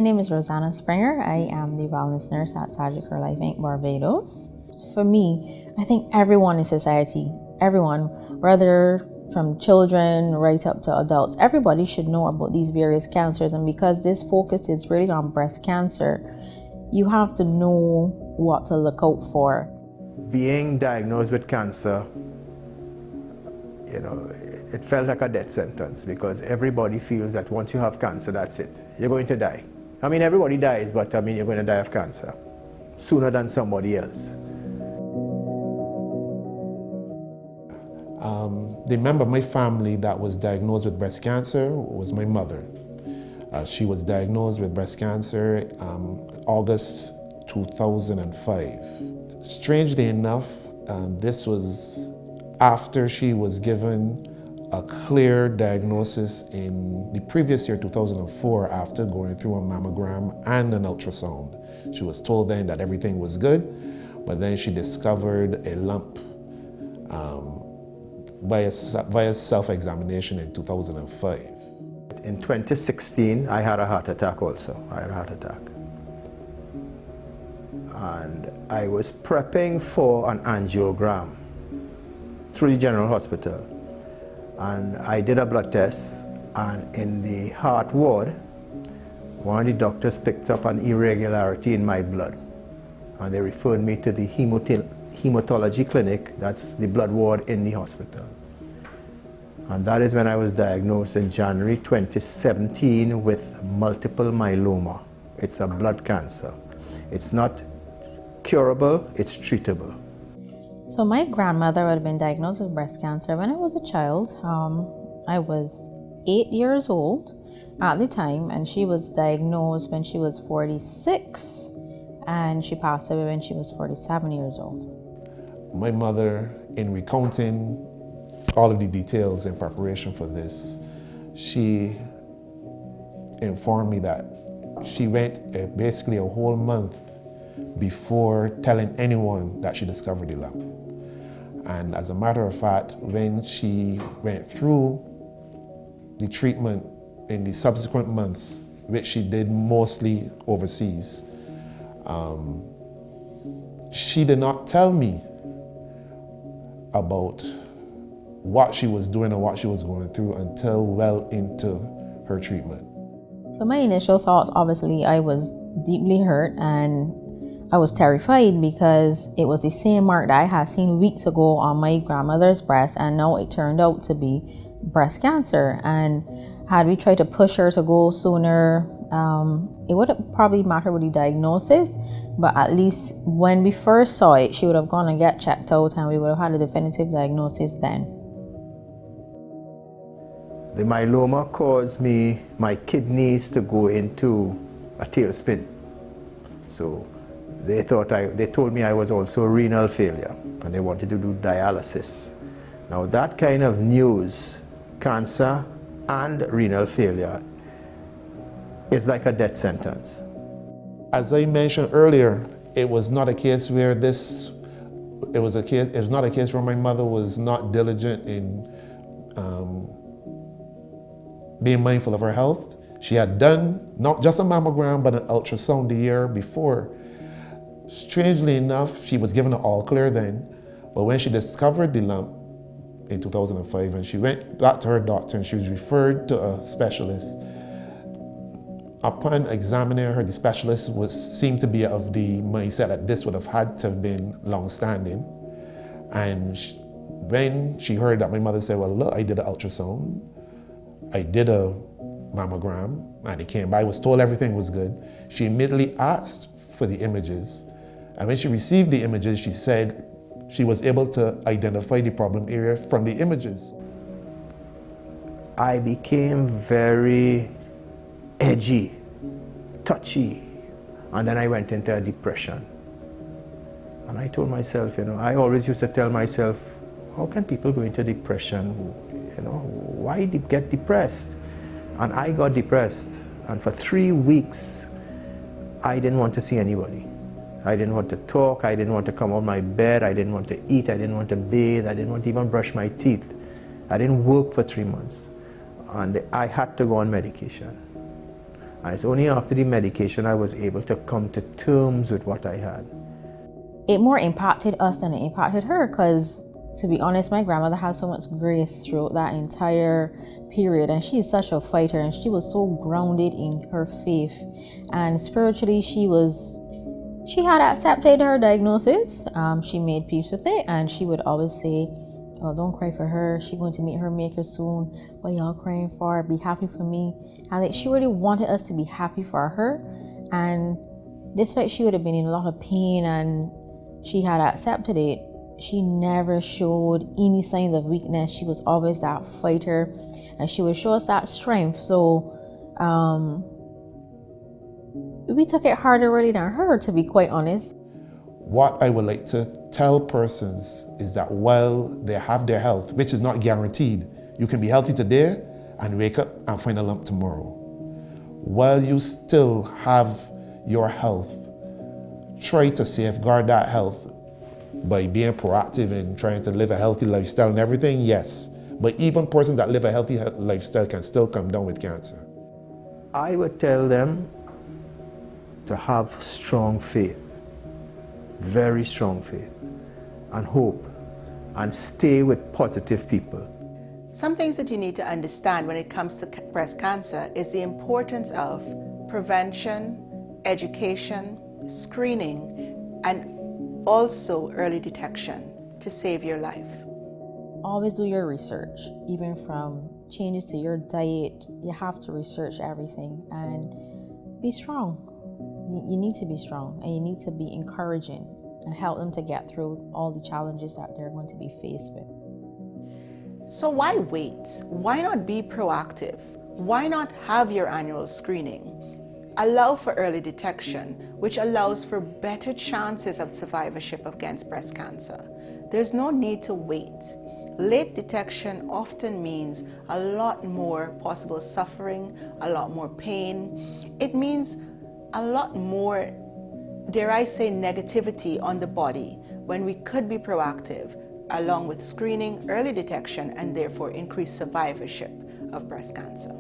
name is Rosanna Springer. I am the wellness nurse at Sagicor Life Inc. Barbados. For me, I think everyone in society, everyone, whether from children right up to adults, everybody should know about these various cancers. And because this focus is really on breast cancer, you have to know what to look out for. Being diagnosed with cancer, it felt like a death sentence because everybody feels that once you have cancer, that's it. You're going to die. I mean, everybody dies, but you're going to die of cancer sooner than somebody else. The member of my family that was diagnosed with breast cancer was my mother. She was diagnosed with breast cancer August 2005. Strangely enough, this was after she was given a clear diagnosis in the previous year, 2004, after going through a mammogram and an ultrasound. She was told then that everything was good, but then she discovered a lump via self-examination in 2005. In 2016, I had a heart attack also. I had a heart attack. And I was prepping for an angiogram through the General Hospital. And I did a blood test, and in the heart ward, one of the doctors picked up an irregularity in my blood. And they referred me to the hematology clinic, that's the blood ward in the hospital. And that is when I was diagnosed in January 2017 with multiple myeloma. It's a blood cancer. It's not curable, it's treatable. So my grandmother would have been diagnosed with breast cancer when I was a child. I was 8 years old at the time, and she was diagnosed when she was 46, and she passed away when she was 47 years old. My mother, in recounting all of the details in preparation for this, she informed me that she went basically a whole month before telling anyone that she discovered the lump. And as a matter of fact, when she went through the treatment in the subsequent months, which she did mostly overseas, she did not tell me about what she was doing and what she was going through until well into her treatment. So my initial thoughts, obviously, I was deeply hurt and I was terrified because it was the same mark that I had seen weeks ago on my grandmother's breast, and now it turned out to be breast cancer. And had we tried to push her to go sooner, it would have probably mattered with the diagnosis, but at least when we first saw it, she would have gone and get checked out and we would have had a definitive diagnosis then. The myeloma caused my kidneys to go into a tailspin. So they told me I was also renal failure, and they wanted to do dialysis. Now that kind of news, cancer and renal failure, is like a death sentence. As I mentioned earlier, it was not a case where it was not a case where my mother was not diligent in being mindful of her health. She had done not just a mammogram, but an ultrasound the year before. Strangely enough, she was given an all clear then, but when she discovered the lump in 2005, and she went back to her doctor and she was referred to a specialist, upon examining her, the specialist seemed to be of the mindset that this would have had to have been long-standing. And when she heard that, my mother said, well, look, I did an ultrasound, I did a mammogram, and it came by, I was told everything was good. She immediately asked for the images. And when she received the images, she said she was able to identify the problem area from the images. I became very edgy, touchy, and then I went into a depression. And I told myself, I always used to tell myself, how can people go into depression? Why get depressed? And I got depressed, and for 3 weeks, I didn't want to see anybody. I didn't want to talk, I didn't want to come out of my bed, I didn't want to eat, I didn't want to bathe, I didn't want to even brush my teeth. I didn't work for 3 months. And I had to go on medication. And it's only after the medication I was able to come to terms with what I had. It more impacted us than it impacted her, because to be honest, my grandmother had so much grace throughout that entire period, and she's such a fighter, and she was so grounded in her faith, and spiritually she had accepted her diagnosis. She made peace with it, and she would always say, oh, don't cry for her, she's going to meet her maker soon. What y'all crying for? Be happy for me. And she really wanted us to be happy for her, and despite she would have been in a lot of pain and she had accepted it, she never showed any signs of weakness. She was always that fighter, and she would show us that strength. So we took it harder really than her, to be quite honest. What I would like to tell persons is that while they have their health, which is not guaranteed, you can be healthy today and wake up and find a lump tomorrow. While you still have your health, try to safeguard that health by being proactive and trying to live a healthy lifestyle and everything, yes. But even persons that live a healthy lifestyle can still come down with cancer. I would tell them to have strong faith, very strong faith, and hope, and stay with positive people. Some things that you need to understand when it comes to breast cancer is the importance of prevention, education, screening, and also early detection to save your life. Always do your research, even from changes to your diet. You have to research everything and be strong. You need to be strong, and you need to be encouraging and help them to get through all the challenges that they're going to be faced with. So why wait? Why not be proactive? Why not have your annual screening? Allow for early detection, which allows for better chances of survivorship against breast cancer. There's no need to wait. Late detection often means a lot more possible suffering, a lot more pain. It means a lot more, dare I say, negativity on the body when we could be proactive, along with screening, early detection, and therefore increased survivorship of breast cancer.